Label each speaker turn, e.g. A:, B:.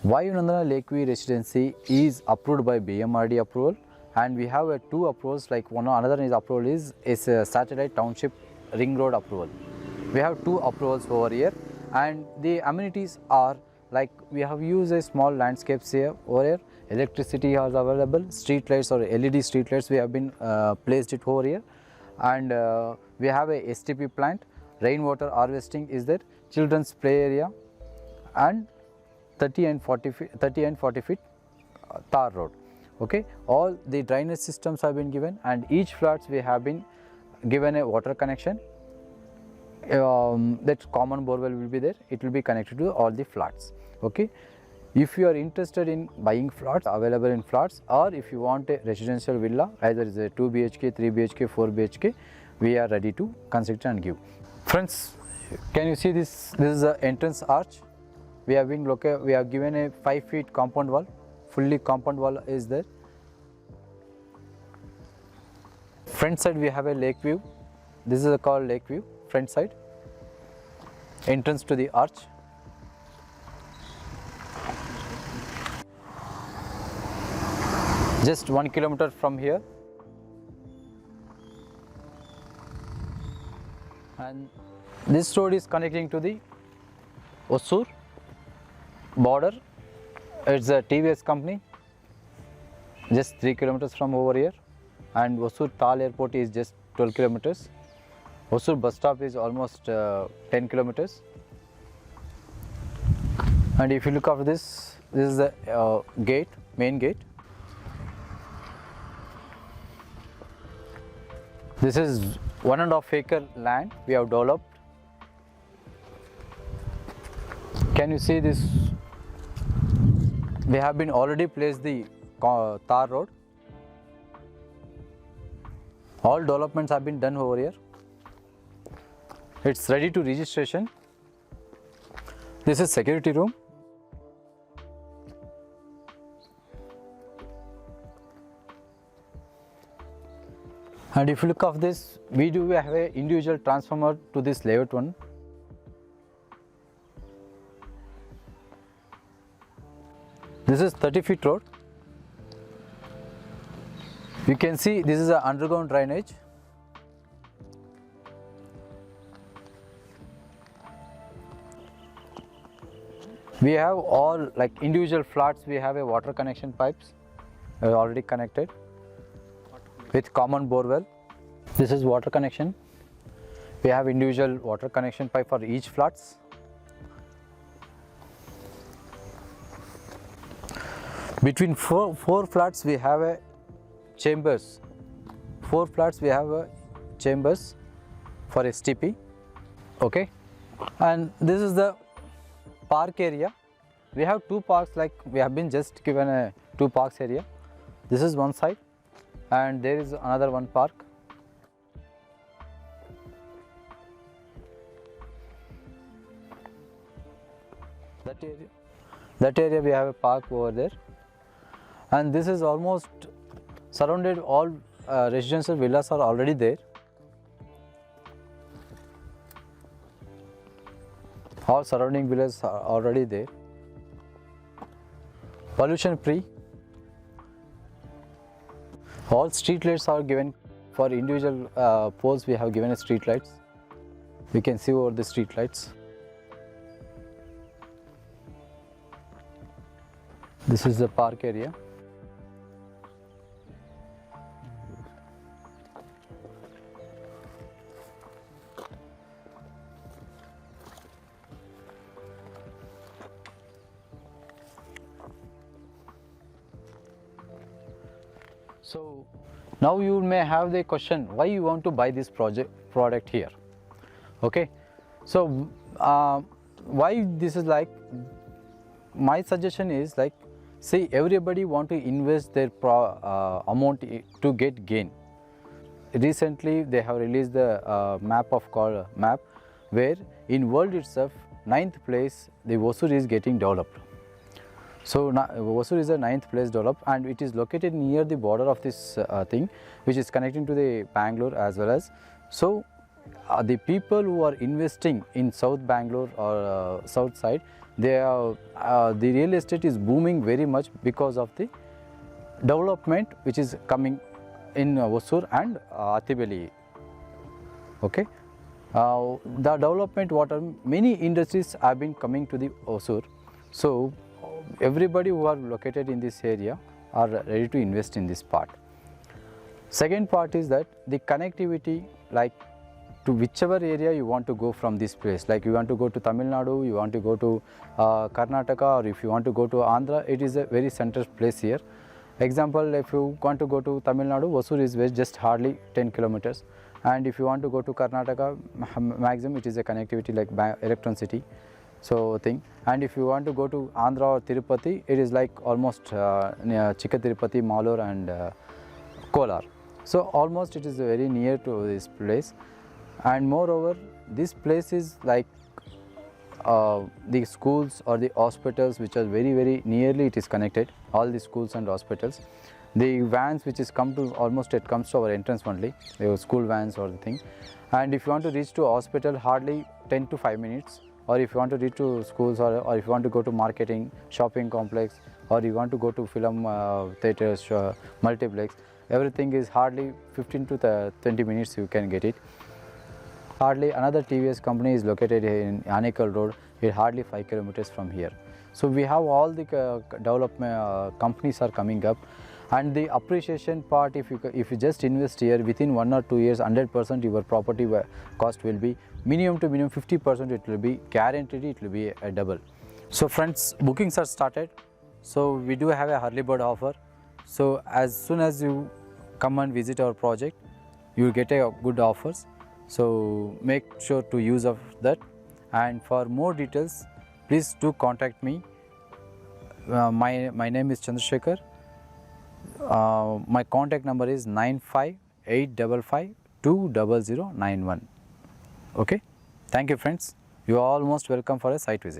A: Vayu Nandana Lakeview Residency is approved by BMRD approval, and we have two approvals, like another is approval is a satellite township ring road approval. We have two approvals over here, and the amenities are like we have used a small landscapes here over here. Electricity is available, street lights or LED street lights we have been placed it over here, and we have a STP plant, rainwater harvesting is there, children's play area, and 30 and 40 feet tar road. Okay, all the drainage systems have been given, and each flats we have been given a water connection. That common borewell will be there, it will be connected to all the flats. Okay, if you are interested in buying flats, available in flats, or if you want a residential villa, either is a 2 BHK, 3 BHK, 4 BHK, we are ready to construct and give. Friends, can you see this? This is the entrance arch. We have been we have given a 5 feet compound wall, fully compound wall is there. Front side we have a lake view. This is called lake view, front side. Entrance to the arch. Just 1 kilometer from here. And this road is connecting to the Hosur border. It's a TVS company, just 3 kilometers from over here, and Hosur Tal airport is just 12 kilometers. Hosur bus stop is almost 10 kilometers. And if you look after this, this is the gate, main gate. This is 1.5 acre land we have developed. Can you see this? We have been already placed the tar road. All developments have been done over here. It's ready to registration. This is security room. And if you look at this, we do have an individual transformer to this layout one. This is 30 feet road. You can see this is an underground drainage. We have all like individual flats, we have a water connection pipes already connected with common borewell. This is water connection. We have individual water connection pipe for each flats. Between four flats we have a chambers. 4 flats we have a chambers for STP. Okay, and this is the park area. We have 2 parks, like we have been just given a 2 parks area. This is one side, and there is another one park. That area we have a park over there. And this is almost surrounded, all residential villas are already there. All surrounding villas are already there. Pollution free. All street lights are given for individual poles. We have given a street lights. We can see over the street lights. This is the park area. So now you may have the question, why you want to buy this product here? Okay, so why this is like, my suggestion is like, see, everybody want to invest their amount to get gain. Recently they have released the map of called map, where in world itself 9th place the Hosur is getting developed. So Hosur is the 9th place developed, and it is located near the border of this thing, which is connecting to the Bangalore as well as. So the people who are investing in South Bangalore or south side, the real estate is booming very much because of the development which is coming in Hosur and Attibeli. Okay, the development what are many industries have been coming to the Hosur, so everybody who are located in this area are ready to invest in this part. Second part is that the connectivity, like to whichever area you want to go from this place, like you want to go to Tamil Nadu, you want to go to Karnataka, or if you want to go to Andhra, it is a very central place here. Example, if you want to go to Tamil Nadu, Hosur is just hardly 10 kilometers, and if you want to go to Karnataka, maximum it is a connectivity like Electron City, so thing. And if you want to go to Andhra or Tirupati, it is like almost near Chikka Tirupati, Malur and Kolar. So almost it is very near to this place, and moreover this place is like the schools or the hospitals which are very nearly it is connected, all the schools and hospitals. The vans which is come to almost it comes to our entrance only, the school vans or the thing. And if you want to reach to hospital, hardly 10 to 5 minutes, or if you want to reach to schools, or if you want to go to marketing, shopping complex, or you want to go to film theatres, multiplex, everything is hardly 15 to 20 minutes you can get it. Hardly another TVS company is located in Anekal Road, it hardly 5 kilometers from here. So we have all the development companies are coming up, and the appreciation part, if you just invest here within 1 or 2 years, 100% your property cost will be minimum to minimum 50%, it will be guaranteed, it will be a double. So friends, bookings are started, so we do have a early bird offer. So as soon as you come and visit our project, you will get a good offers. So make sure to use of that, and for more details please do contact me. My name is Chandrasekhar. My contact number is 9585520091. Okay, thank you friends, you are all most welcome for a site visit.